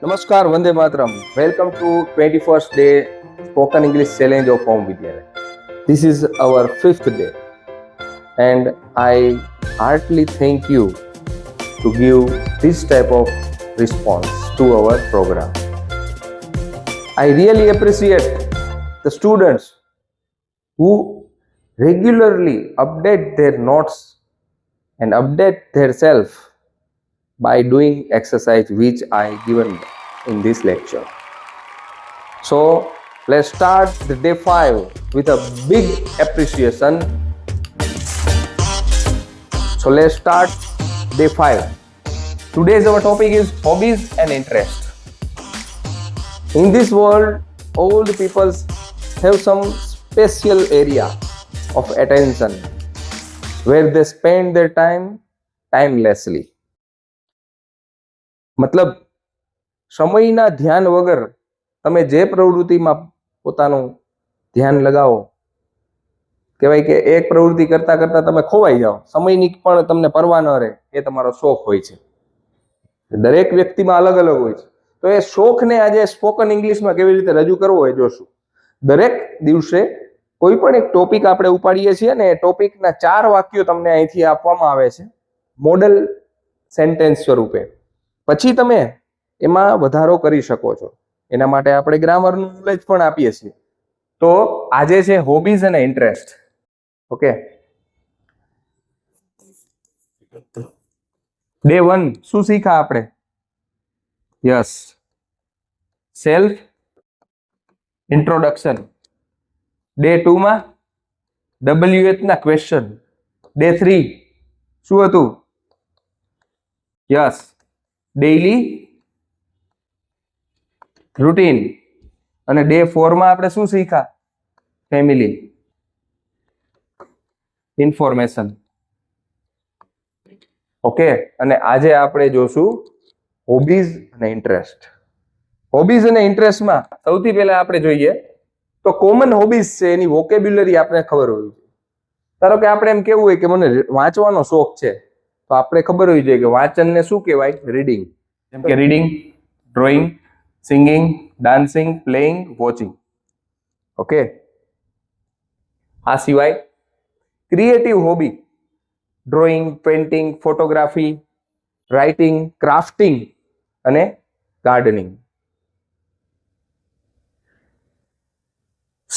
Namaskar, Vande Mataram. Welcome to 21st day Spoken English Challenge of Home Vidyalaya. This is our 5th day, and I heartily thank you to give this type of response to our program. I really appreciate the students who regularly update their notes and update themselves by doing exercise which I given in this lecture. So let's start the day 5 with a big appreciation. So let's start day 5. Today's our topic is hobbies and interest. In this world, all the people have some special area of attention where they spend their time timelessly. મતલબ સમયના ધ્યાન વગર તમે જે પ્રવૃત્તિમાં પોતાનું ધ્યાન લગાવો, કહેવાય કે એક પ્રવૃત્તિ કરતા કરતા તમે ખોવાઈ જાઓ, સમયની પણ તમને પરવા ન રહે, એ તમારો શોખ હોય છે. દરેક વ્યક્તિમાં અલગ અલગ હોય છે. તો એ શોખને આજે સ્પોકન ઇંગ્લિશમાં કેવી રીતે રજૂ કરવો એ જોશું. દરેક દિવસે કોઈ પણ એક ટોપિક આપણે ઉપાડીએ છીએ ને એ ટોપિકના 4 વાક્યો તમને અહીંથી આપવામાં આવે છે મોડલ સેન્ટેન્સ સ્વરૂપે. પછી તમે એમાં વધારો કરી શકો છો. એના માટે આપણે ગ્રામરનું નોલેજ પણ આપીએ છીએ. તો આજે છે હોબીઝ અને ઇન્ટરેસ્ટ. ઓકે, ડે 1 શું શીખા આપણે? Yes, self introduction. ડે 2 માં WH ના ક્વેશ્ચન. ડે 3 શું હતું? Yes, daily routine. અને ડે 4 માં આપણે શું શીખ્યા? Family information. ઓકે, અને આજે આપણે જોશું હોબીઝ અને ઇન્ટરેસ્ટ. હોબીઝ અને ઇન્ટરેસ્ટમાં સૌથી પહેલા આપણે જોઈએ તો કોમન હોબીઝ છે એની વોકેબ્યુલરી આપણે ખબર હોવી જોઈએ. ધારો કે આપણે એમ કેવું હોય કે મને વાંચવાનો શોખ છે, તો આપણે ખબર હોવી જોઈએ કે વાંચનને શું કહેવાય? રીડિંગ. જેમ કે reading, drawing, singing, dancing, playing, watching. Okay, આ સિવાય creative hobby, drawing, painting, photography, writing, crafting અને ગાર્ડનિંગ.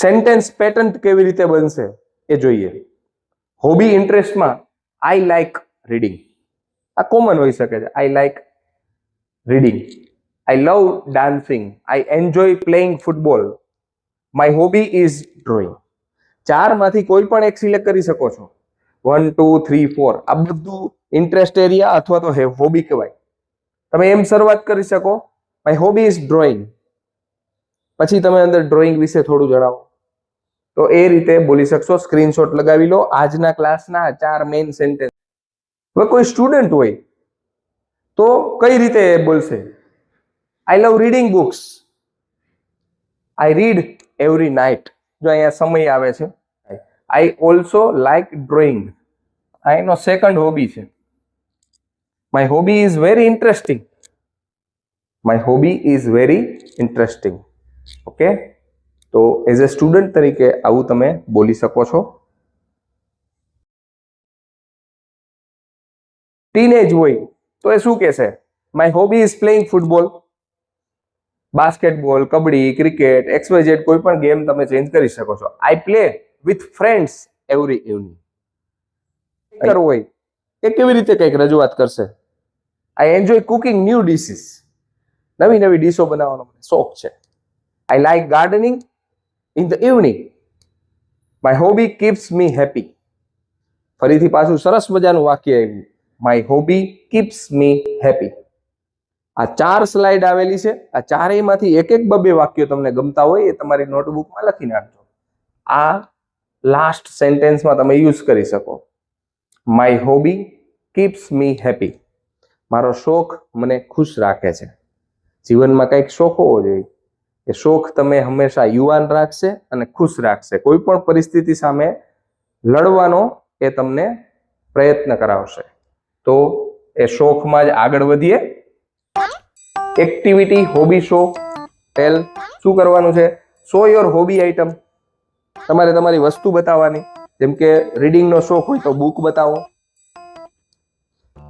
સેન્ટેન્સ પેટર્ન કેવી રીતે બનશે એ જોઈએ. હોબી ઇન્ટરેસ્ટમાં આઈ લાઈક રીડિંગ, આ કોમન હોઈ શકે છે. I like reading. I love dancing. I enjoy playing football. My hobby is drawing. 4 માંથી કોઈ પણ એક સિલેક્ટ કરી શકો છો. 1, 2, 3, 4 આ બધું ઇન્ટરેસ્ટ એરિયા અથવા તો હોબી કહેવાય. તમે એમ શરૂઆત કરી શકો, માય હોબી ઇઝ ડ્રોઈંગ. પછી તમે અંદર ડ્રોઈંગ વિશે થોડું જણાવો, તો એ રીતે બોલી શકશો. સ્ક્રીનશોટ લગાવી લો આજના ક્લાસના 4 મેઇન સેન્ટેન્સ. હવે કોઈ સ્ટુડન્ટ હોય તો કઈ રીતે બોલશે? I love reading books. I read every night. જો અહીંયા સમય આવે છે. I also like drawing. આ એનો સેકન્ડ હોબી છે. My hobby is very interesting. My hobby is very interesting. Okay, તો એઝ એ સ્ટુડન્ટ તરીકે આવું તમે બોલી શકો છો. ટીનેજ હોય તો એ શું કહેશે? My hobby is playing football, basketball, kabaddi, cricket, XYZ કોઈ પણ ગેમ તમે ચેન્જ કરી શકો છો. I play with friends every evening. હોય એ કેવી રીતે કંઈક રજૂઆત કરશે? I enjoy cooking new dishes. નવી નવી ડીશો બનાવવાનો મને શોખ છે. I like gardening in the evening. My hobby keeps me happy. ફરીથી પાછું સરસ મજાનું વાક્ય આવ્યું, my hobby keeps me happy. આ 4 સ્લાઇડ આવેલી છે. આ ચારેયમાંથી એક એક 2 વાક્યો તમને ગમતા હોય એ તમારી નોટબુકમાં લખી નાખજો. આ લાસ્ટ સેન્ટેન્સમાં તમે યુઝ કરી શકો. My hobby keeps me happy. મારો શોખ મને ખુશ રાખે છે. જીવનમાં કંઈક શોખ હોવો જોઈએ. એ શોખ તમે હંમેશા યુવાન રાખશે અને ખુશ રાખશે. કોઈ પણ પરિસ્થિતિ સામે લડવાનો એ તમને પ્રયત્ન કરાવશે. તો એ શોખમાં જ આગળ વધીએ. એક્ટિવિટી હોબી શો ટેલ. શું કરવાનું છે? Show your hobby item. તમારે તમારી વસ્તુ બતાવવાની. જેમ કે રીડિંગ નો શોખ હોય તો બુક બતાવો.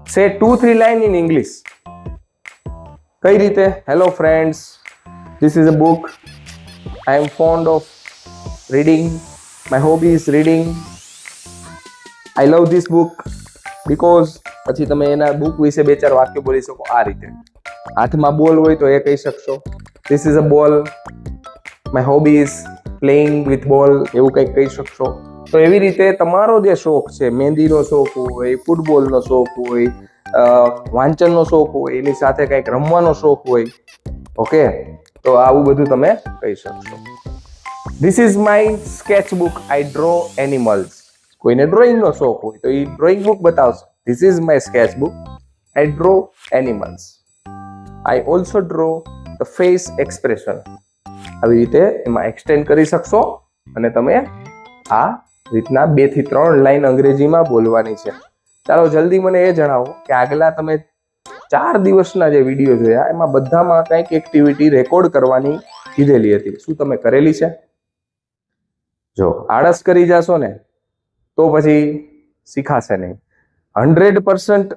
સે 2-3 લાઇન ઇન ઇંગ્લિશ. કઈ રીતે? Hello friends, this is a book. I am fond of reading. My hobby is reading. I love this book because. પછી તમે એના બુક વિશે 2-4 વાક્યો બોલી શકો આ રીતે. હાથમાં બોલ હોય તો એ કહી શકશો. ધીસ ઇઝ અ બોલ. My hobby is playing with બોલ. એવું કંઈક કહી શકશો. તો એવી રીતે તમારો જે શોખ છે, મહેંદીનો શોખ હોય, ફૂટબોલનો શોખ હોય, વાંચનનો શોખ હોય, એની સાથે કંઈક રમવાનો શોખ હોય, ઓકે, તો આવું બધું તમે કહી શકશો. This is my sketch book. I draw animals. કોઈને ડ્રોઈંગનો શોખ હોય તો એ ડ્રોઈંગ બુક બતાવશે. This is my sketch book. I draw animals. I also draw the face expression. આવી રીતે એમાં એક્સટેન્ડ કરી શકશો અને તમે આ રીતના 2 થી 3 લાઈન અંગ્રેજીમાં બોલવાની છે. ચાલો જલ્દી મને એ જણાવો કે આગલા તમે 4 દિવસના જે વિડીયો જોયા એમાં બધામાં કંઈક એક્ટિવિટી રેકોર્ડ કરવાની કીધેલી હતી. શું તમે કરેલી છે? જો આળસ કરી જાશો ને તો પછી શીખાશે નહીં. 100%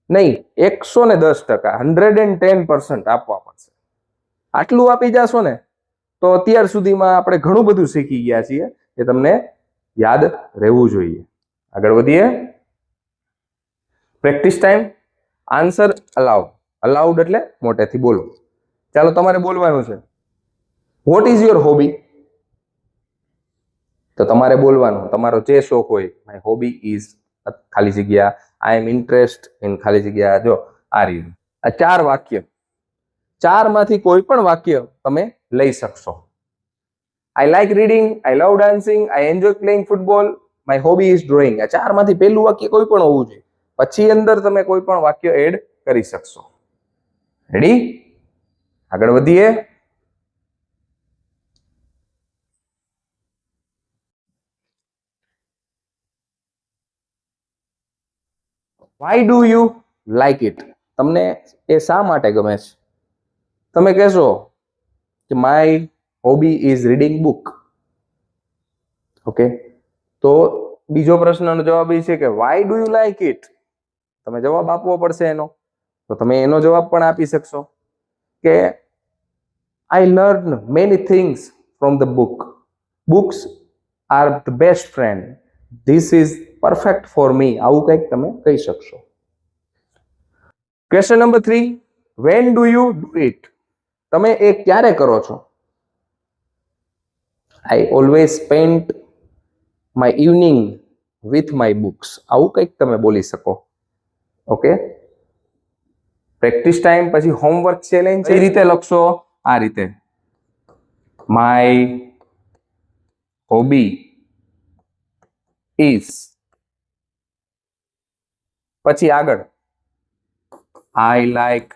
નહીં, 110%, 110% આપવા પડશે. આટલું આપી જાશો ને તો અત્યાર સુધીમાં આપણે ઘણું બધું શીખી ગયા છીએ. એ તમને યાદ રહેવું જોઈએ. આગળ વધીએ. Practice time. Answer allowed. Allowed એટલે મોટેથી બોલો. ચાલો તમારે બોલવાનું છે. What is your hobby? તો તમારે બોલવાનું તમારો જે શોખ હોય. માય હોબી ઇઝ ખાલી જગ્યા, આઈ એમ ઇન્ટરેસ્ટ ઇન ખાલી જગ્યા. જો આ રીતે આ 4 વાક્ય, 4 માંથી કોઈ પણ વાક્ય તમે લઈ શકશો. I like reading, I love dancing, I enjoy playing football, my hobby is drawing. આ 4 માંથી પહેલું વાક્ય કોઈ પણ હોવું જોઈએ. પછી અંદર તમે કોઈ પણ વાક્ય એડ કરી શકશો. રેડી? આગળ વધીએ. Why do you like it? તમને એ શા માટે ગમે છે? તમે કહેશો કે my hobby is reading book. Okay, તો બીજો પ્રશ્નનો જવાબ એ છે કે why do you like it? તમે જવાબ આપવો પડશે એનો. તો તમે એનો જવાબ પણ આપી શકશો કે I learn many things from the book. Books are the best friend. This is perfect for me. આવું કંઈક તમે કહી શકશો. Question number 3, when do you do it? તમે એ ક્યારે કરો છો? I always spend my evening with my books. આવું કંઈક તમે બોલી શકો. Okay, practice time. પછી હોમવર્ક ચેલેન્જ. એ રીતે લખશો આ રીતે. માય હોબી ઇઝ, પછી આગળ I like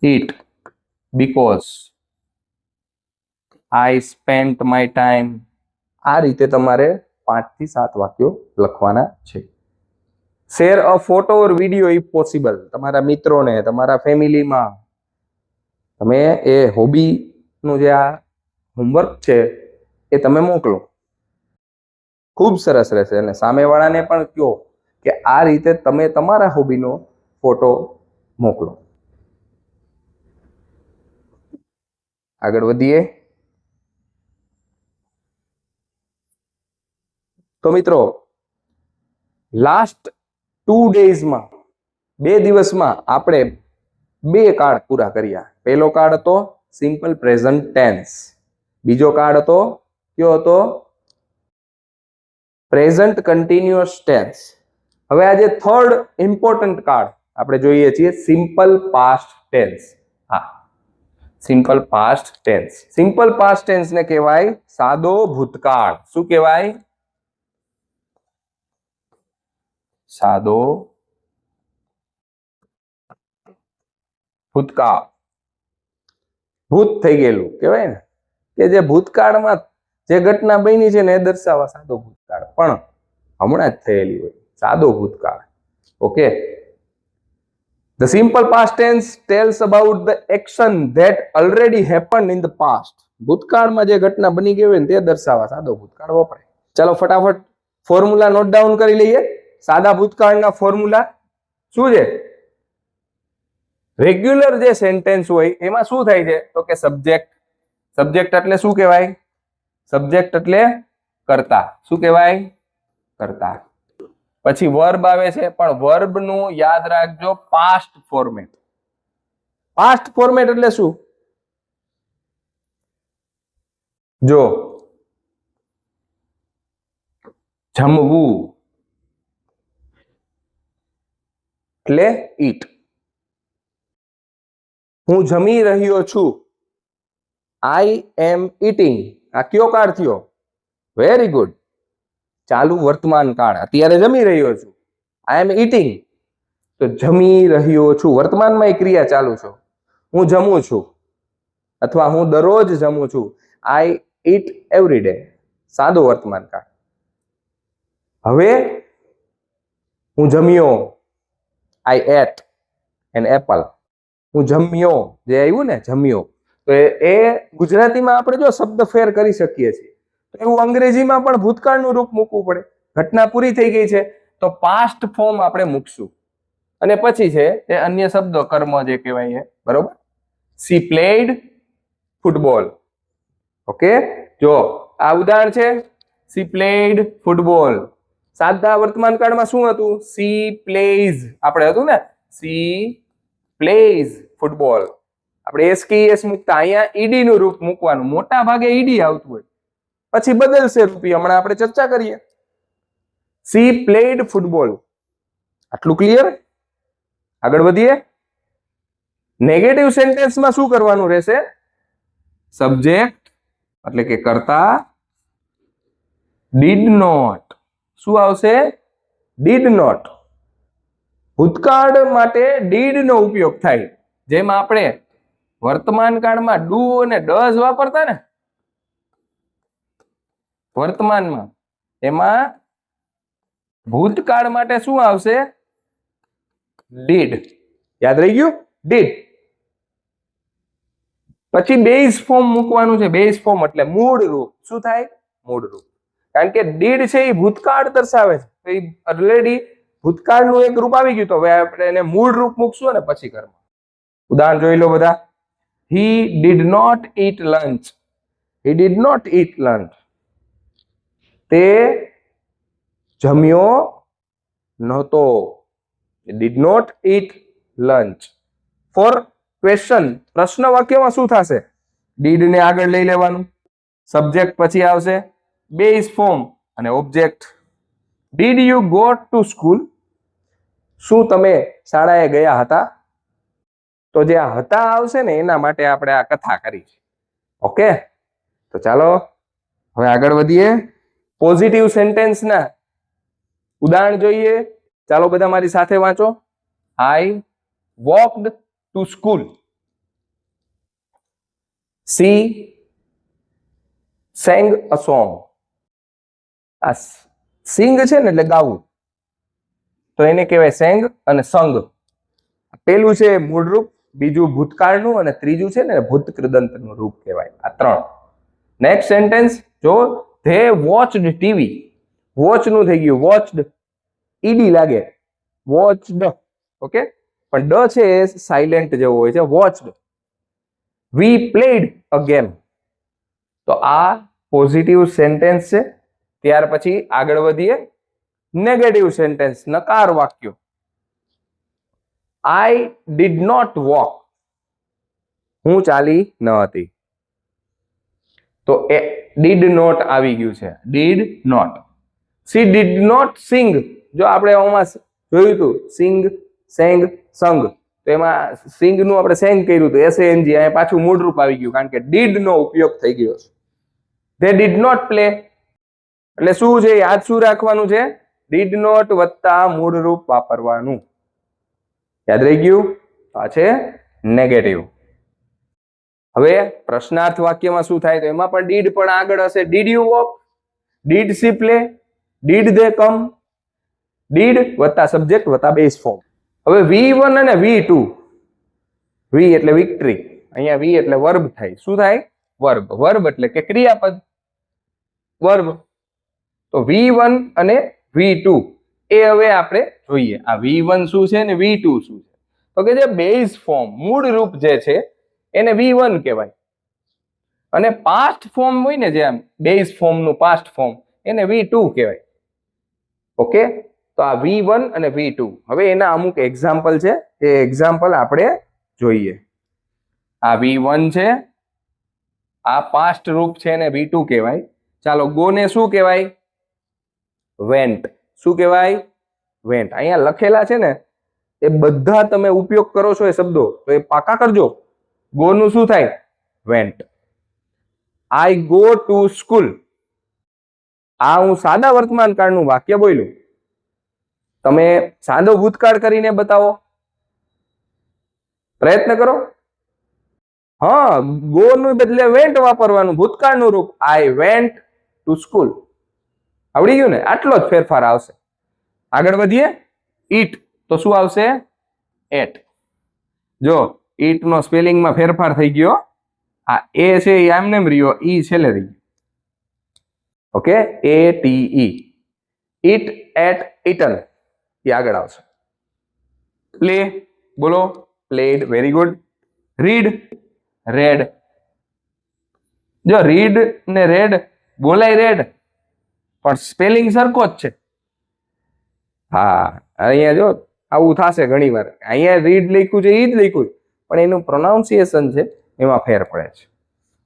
it because I spent my time. આ રીતે તમારે 5 થી 7 વાક્યો લખવાના છે. Share a photo or video if possible. તમારા મિત્રોને, તમારા ફેમિલીમાં તમે એ હોબીનું જે આ હોમવર્ક છે એ તમે મોકલો. ખૂબ સરસ રહેશે. અને સામેવાળાને પણ કહો કે આ રીતે તમે તમારા હોબીનો ફોટો મોકલો. આગળ વધીએ. તો મિત્રો, લાસ્ટ 2 ડેઝમાં, 2 દિવસમાં આપણે 2 કાર્ડ પૂરા કર્યા. પહેલો કાર્ડ હતો સિમ્પલ પ્રેઝન્ટ ટેન્સ. બીજો કાર્ડ હતો કયો હતો? Present continuous tense. હવે આજે થર્ડ ઇમ્પોર્ટન્ટ કાર્ડ આપણે જોઈએ છીએ, સિમ્પલ પાસ્ટ ટેન્સ. હા, simple past tense. Simple past tense ને કહેવાય સાદો ભૂતકાળ. શું કહેવાય? સાદો ભૂતકાળ. ભૂત થઈ ગયેલું કહેવાય ને, કે જે ભૂતકાળમાં જે ઘટના બની છે ને એ દર્શાવવા સાદો ભૂતકાળ. પણ હમણાં જ થયેલી હોય, સાદો ભૂતકાળ. Okay, The simple past tense tells about the action that already happened in the past. ભૂતકાળમાં જે ઘટના બની ગઈ હોય ને તે દર્શાવવા સાદો ભૂતકાળ વપરાય. ચાલો ફટાફટ ફોર્મ્યુલા નોટ ડાઉન કરી લઈએ. સાદા ભૂતકાળના ફોર્મ્યુલા શું છે? રેગ્યુલર જે સેન્ટેન્સ હોય એમાં શું થાય છે તો કે સબ્જેક્ટ. સબ્જેક્ટ એટલે શું કહેવાય? સબ્જેક્ટ એટલે કર્તા. શું કહેવાય? કર્તા. પછી વર્બ આવે છે, પણ વર્બ નું યાદ રાખજો પાસ્ટ ફોર્મેટ. પાસ્ટ ફોર્મેટ એટલે શું? જો જમવું એટલે ઈટ. હું જમી રહ્યો છું. આઈ એમ ઈટિંગ. આ કયો કાળ થયો? Very good. ચાલુ વર્તમાન કાળ. અત્યારે જમી રહ્યો છું. આઈ એમ ઈટિંગ. તો જમી રહ્યો છું વર્તમાનમાં એ ક્રિયા ચાલુ છે. હું જમું છું અથવા હું દરરોજ જમું છું. આઈ ઈટ એવરી ડે. સાદો વર્તમાન કાળ. હવે હું જમ્યો. આઈ એટ એન એપલ. હું જમ્યો જે આવ્યું ને જમ્યો, તો એ ગુજરાતીમાં આપણે જો શબ્દ ફેર કરી શકીએ છીએ, એવું અંગ્રેજીમાં પણ ભૂતકાળનું રૂપ મૂકવું પડે. ઘટના પૂરી થઈ ગઈ છે તો પાસ્ટ ફોર્મ આપણે મૂકશું, અને પછી છે એ અન્ય શબ્દો કર્મ જે કહેવાય છે. બરોબર. C played football. ઓકે, જો આ ઉદાહરણ છે. C played football. સાદા વર્તમાન કાળમાં શું હતું? સી પ્લેઝ આપણે હતું ને, સી પ્લેઝ ફૂટબોલ. આપણે એસકેએસ મૂકતા, અહીંયા ઈડી નું રૂપ મૂકવાનું. મોટા ભાગે ઈડી આવતું હોય, પછી બદલશે રૂપી. હમણાં આપણે ચર્ચા કરીએ. C played football. આટલું ક્લિયર? આગળ વધીએ. નેગેટિવ સેન્ટેન્સમાં શું કરવાનું રહેશે? સબ્જેક્ટ એટલે કે કર્તા ડીડ નોટ. શું આવશે? Did not. ભૂતકાળ માટે ડીડ નો ઉપયોગ થાય. જેમ આપણે વર્તમાન કાળમાં ડુ અને ડઝ વાપરતા ને વર્તમાનમાં, એમાં ભૂતકાળ માટે શું આવશે? ડીડ. યાદ રહી ગયું? ડીડ. પછી બેઝ ફોર્મ મૂકવાનું છે. બેઝ ફોર્મ એટલે મૂળ રૂપ. શું થાય? મૂળ રૂપ. કારણ કે ડીડ છે એ ભૂતકાળ દર્શાવે છે, તો એ ઓલરેડી ભૂતકાળનું એક રૂપ આવી ગયું, તો હવે આપણે એને મૂળ રૂપ મૂકશું અને પછી કર્મ. ઉદાહરણ જોઈ લો બધા. He did not eat lunch. He did not eat lunch. તે જમ્યો નહોતો. He did not eat lunch. For question, પ્રશ્ન વાક્યમાં શું થશે? did ને આગળ લઈ લેવાનું. સબ્જેક્ટ પછી આવશે બેઝ ફોર્મ અને object. Did you go to school? શું તમે શાળાએ ગયા હતા? તો જે આ હતા આવશે ને એના માટે આપણે આ કથા કરી છે. ઓકે, તો ચાલો હવે આગળ વધીએ. પોઝિટિવ સેન્ટેન્સ ના ઉદાહરણ જોઈએ. ચાલો બધા મારી સાથે વાંચો. I walked to school. She sang a song. આ સિંગ છે ને એટલે ગાવું, તો એને કહેવાય sang અને સંગ. પેલું છે મૂળ રૂપ, બીજું ભૂતકાળનું, અને ત્રીજું છે ને ભૂત કૃદંતનું રૂપ કહેવાય. આ ત્રણ. નેક્સ્ટ સેન્ટેન્સ જો. They watched TV. વોચ નું થઈ ગયું વોચડ. ઈડી લાગે વોચડ. ઓકે, પણ ડ છે એ સાયલેન્ટ જેવો હોય છે. Watched. We played a game. તો આ પોઝિટિવ સેન્ટેન્સ છે. ત્યાર પછી આગળ વધીએ. નેગેટિવ સેન્ટેન્સ, નકાર વાક્યો. I did not walk. હું ચાલી ન હતી. તો એ did not આવી ગયું છે. did not. She did not sing. જો આપણે આમાં જોયું હતું sing, sang, sung, તો એમાં sing નું આપણે sang કર્યું હતું, sang. અહીંયા પાછું મૂળ રૂપ આવી ગયું કારણ કે did નો ઉપયોગ થઈ ગયો છે. They did not play. એટલે શું છે? યાદ શું રાખવાનું છે? did not વત્તા મૂળ રૂપ વાપરવાનું. યાદ રહી ગયું? આ છે નેગેટિવ. હવે પ્રશ્નાર્થ વાક્યમાં શું થાય? તો એમાં પણ ડીડ પણ આગળ હશે. Did you walk, did she play, did they come. Did વત્તા સબ્જેક્ટ વત્તા બેઝ ફોર્મ. હવે V1 અને V2, V એટલે વિક્ટરી, અહીંયા V એટલે વર્બ થાય. શું થાય? વર્બ. વર્બ એટલે કે ક્રિયાપદ, વર્બ. તો V1 અને V2 એ હવે આપણે જોઈએ. આ V1 શું છે ને V2 શું છે? તો કે જે બેઝ ફોર્મ, મૂળ રૂપ જે છે એને V1 કહેવાય, અને પાસ્ટ ફોર્મ હોય ને, જે બેઝ ફોર્મ નું પાસ્ટ ફોર્મ, એને V2 કહેવાય. ઓકે, તો આ V1 અને V2. હવે એના અમુક એક્ઝામ્પલ છે, એ એક્ઝામ્પલ આપણે જોઈએ. આ V1 છે, આ પાસ્ટ રૂપ છે એને V2 કહેવાય. ચાલો, ગો ને શું કહેવાય? વેન્ટ. શું કહેવાય? વેન્ટ. અહીંયા લખેલા છે ને એ બધા તમે ઉપયોગ કરો છો એ શબ્દો, તો એ પાકા કરજો. ગો નું શું થાય? Vent. I go to school. આ હું સાદા વર્તમાન કાળનું વાક્ય બોલ્યું. તમે સાદો ભૂતકાળ કરીને બતાવો, પ્રયત્ન કરો. હા, ગો નું બદલે વેન્ટ વાપરવાનું, ભૂતકાળનું રૂપ. I went to school. આવડી ગયું ને? આટલો જ ફેરફાર આવશે. આગળ વધીએ. ઈટ, તો શું આવશે? એટ. જો ઈટ નો સ્પેલિંગમાં ફેરફાર થઈ ગયો. આ એ છે એ એમને રહ્યો, ઈ છેલ્લે રહી. Okay, ATE. Eat, ate, eaten એ આગળ આવશે. પ્લે, બોલો. Played. Very good. Read, read. જો રીડ ને રેડ બોલાય રેડ, પણ સ્પેલિંગ સરખો જ છે. હા, અહીંયા જો આવું થશે ઘણી વાર. અહીંયા રીડ લખ્યું છે, ઈ જ લખ્યું છે, પણ એનું પ્રોનાઉન્સિએશન છે એમાં ફેર પડે છે.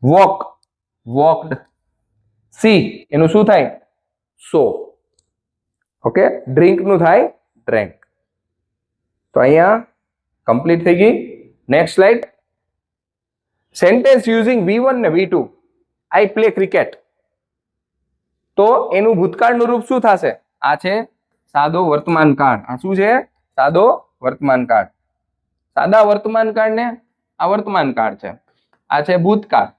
Walk, walked. સી, એનું શું થાય? સો. ઓકે, ડ્રિંક નું થાય ડ્રેન્ક. તો અહીંયા કમ્પ્લીટ થઈ ગઈ. Next slide. Sentence using V1 ને V2. I play cricket. તો એનું ભૂતકાળનું રૂપ શું થશે? આ છે સાદો વર્તમાન કાળ. આ શું છે? સાદો વર્તમાન કાળ. સાદા વર્તમાન કાળ ને આ વર્તમાન કાળ છે, આ છે ભૂતકાળ.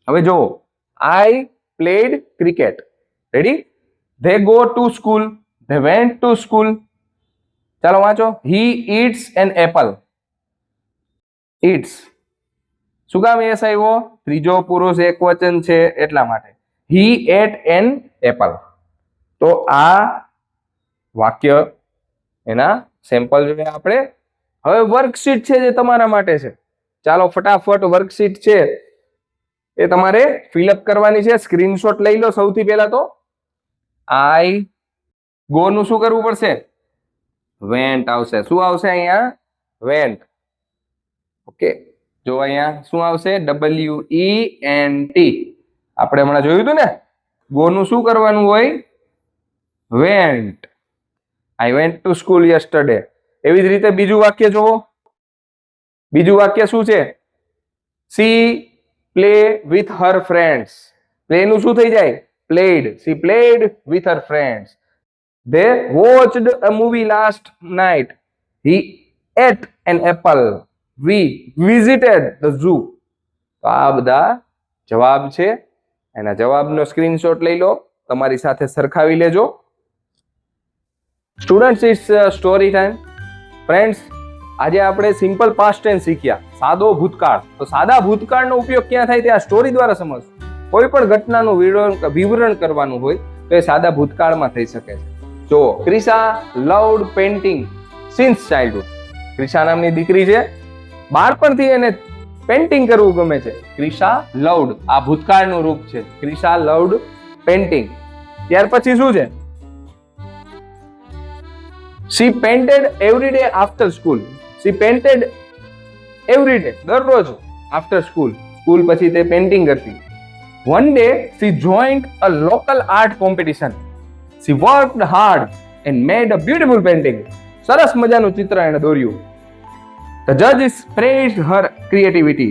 હવે જો, આઈ played cricket. Ready? They go to school. They went to school. ચાલો વાંચો. હી ઈટ્સ એન એપલ. ઈટ્સ. શું કામ એસ આવ્યો? ત્રીજો પુરુષ એક વચન છે એટલા માટે. હી એટ એન એપલ. તો આ વાક્ય, એના સેમ્પલ જોઈએ આપણે. હવે વર્કશીટ છે જે તમારા માટે છે. ચાલો ફટાફટ વર્કશીટ છે એ તમારે ફિલઅપ કરવાની છે. સ્ક્રીનશોટ લઈ લો સૌથી પહેલા. તો આઈ ગો નું શું કરવું પડશે? વેન્ટ આવશે. શું આવશે અહીંયા? વેન્ટ. ઓકે, જો અહીંયા શું આવશે? WENT. આપણે હમણાં જોયું હતું ને, ગો નું શું કરવાનું હોય? Vent. I went to school yesterday. એવી જ રીતે બીજું વાક્ય જોવો. બીજું વાક્ય શું છે? C play with her friends. Play નું શું થઈ જાય? Played. C played with her friends. They watched a movie last night. He ate an apple. We visited the zoo. તો આ બધા જવાબ છે. એના જવાબનો સ્ક્રીનશોટ લઈ લો, તમારી સાથે સરખાવી લેજો. Students, it's story time. Friends, આજે આપણે સિમ્પલ પાસ્ટ ટેન્સ શીખ્યા, સાદો ભૂતકાળ. તો સાદા ભૂતકાળનો ઉપયોગ ક્યાં થાય તે આ સ્ટોરી દ્વારા સમજશું. કોઈ પણ ઘટનાનું વિવરણ કરવાનું હોય તો એ સાદા ભૂતકાળમાં થઈ શકે છે. જો, Krisha loved painting since childhood. Krisha નામની દીકરી છે, બાળપણથી એને પેઇન્ટિંગ કરવું ગમે છે. ક્રિશા લવ્ડ, આ ભૂતકાળનું રૂપ છે. Krisha loved painting. ત્યાર પછી શું છે? She painted every day after school. She painted every day, દરરોજ આફ્ટર સ્કૂલ. સ્કૂલ પછી તે પેઇન્ટિંગ કરતી. One day she joined a local art competition. She worked hard and made a beautiful painting. સરસ મજાનું ચિત્ર એણે દોર્યું. The judges praised her creativity.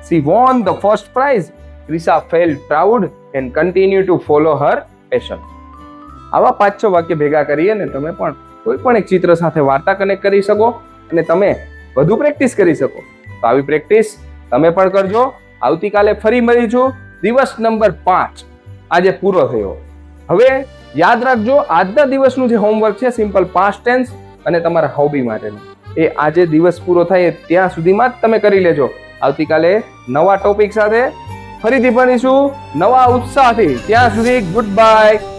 She won the first prize. Krisha felt proud and continued to follow her passion. આવા 5-6 વાક્ય ભેગા કરીએ ને તમે પણ કોઈ પણ એક ચિત્ર સાથે વાર્તા કનેક્ટ કરી શકો અને તમે વધુ પ્રેક્ટિસ કરી શકો. તો આવી પ્રેક્ટિસ તમે પણ કરજો. આવતીકાલે ફરી મળીશું. દિવસ નંબર 5 આજે પૂરો થયો. હવે યાદ રાખજો, આજના દિવસનું જે હોમવર્ક છે સિમ્પલ પાસ્ટ ટેન્સ અને તમારા હોબી માટેનું એ આજે દિવસ પૂરો થાય ત્યાં સુધીમાં જ તમે કરી લેજો. આવતીકાલે નવા ટોપિક સાથે ફરીથી ભણીશું નવા ઉત્સાહથી. ત્યાં સુધી ગુડ બાય.